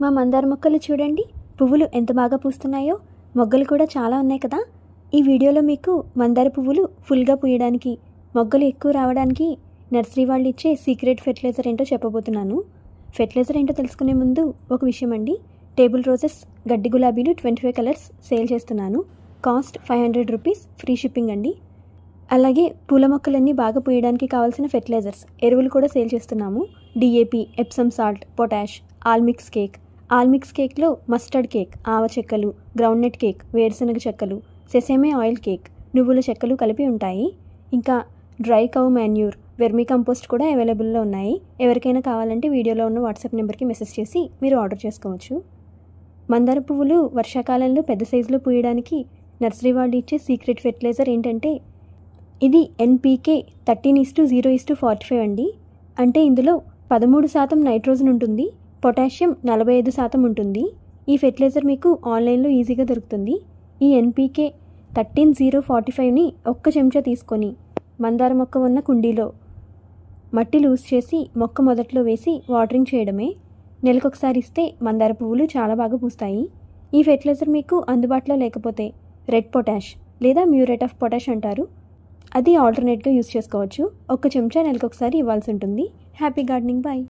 మా మందార మొక్కలు చూడండి, పువ్వులు ఎంత బాగా పూస్తున్నాయో. మొగ్గలు కూడా చాలా ఉన్నాయి కదా. ఈ వీడియోలో మీకు మందార పువ్వులు ఫుల్గా పూయడానికి, మొగ్గలు ఎక్కువ రావడానికి నర్సరీ వాళ్ళు ఇచ్చే సీక్రెట్ ఫెర్టిలైజర్ ఏంటో చెప్పబోతున్నాను. ఫెర్టిలైజర్ ఏంటో తెలుసుకునే ముందు ఒక విషయం అండి. టేబుల్ రోజెస్, గడ్డి గులాబీలు 25 కలర్స్ సేల్ చేస్తున్నాను. కాస్ట్ 500 రూపీస్, ఫ్రీ షిప్పింగ్ అండి. అలాగే పూల మొక్కలన్నీ బాగా పూయడానికి కావాల్సిన ఫెర్టిలైజర్స్, ఎరువులు కూడా సేల్ చేస్తున్నాము. DAP, Epsom salt, potash, allmix cake. Allmix కేక్లో మస్టర్డ్ కేక్, ఆవ చెక్కలు, గ్రౌండ్నట్ కేక్, వేరుశనగ చెక్కలు, సెసేమే ఆయిల్ కేక్, నువ్వుల చెక్కలు కలిపి ఉంటాయి. ఇంకా dry cow manure, vermi compost కూడా అవైలబుల్లో ఉన్నాయి. ఎవరికైనా కావాలంటే వీడియోలో ఉన్న వాట్సాప్ నెంబర్కి మెసేజ్ చేసి మీరు ఆర్డర్ చేసుకోవచ్చు. మందార పువ్వులు వర్షాకాలంలో పెద్ద సైజులో పూయడానికి నర్సరీ వాళ్ళు ఇచ్చే సీక్రెట్ ఫెర్టిలైజర్ ఏంటంటే ఇది NPK 13:0:45 అండి. అంటే ఇందులో 13% నైట్రోజన్ ఉంటుంది, పొటాషియం 45% ఉంటుంది. ఈ ఫెర్టిలైజర్ మీకు ఆన్లైన్లో ఈజీగా దొరుకుతుంది. ఈ NPK 13:0:45ని ఒక్క చెంచా తీసుకొని మందార మొక్క ఉన్న కుండీలో మట్టి లూజ్ చేసి మొక్క మొదట్లో వేసి వాటరింగ్ చేయడమే. నెలకొకసారి ఇస్తే మందార పువ్వులు చాలా బాగా పూస్తాయి. ఈ ఫెర్టిలైజర్ మీకు అందుబాటులో లేకపోతే రెడ్ పొటాష్ లేదా మ్యూరేట్ ఆఫ్ పొటాష్ అంటారు, అది ఆల్టర్నేట్గా యూస్ చేసుకోవచ్చు. ఒక్క చెంచా నెలకొకసారి ఇవ్వాల్సి ఉంటుంది. Happy gardening, bye.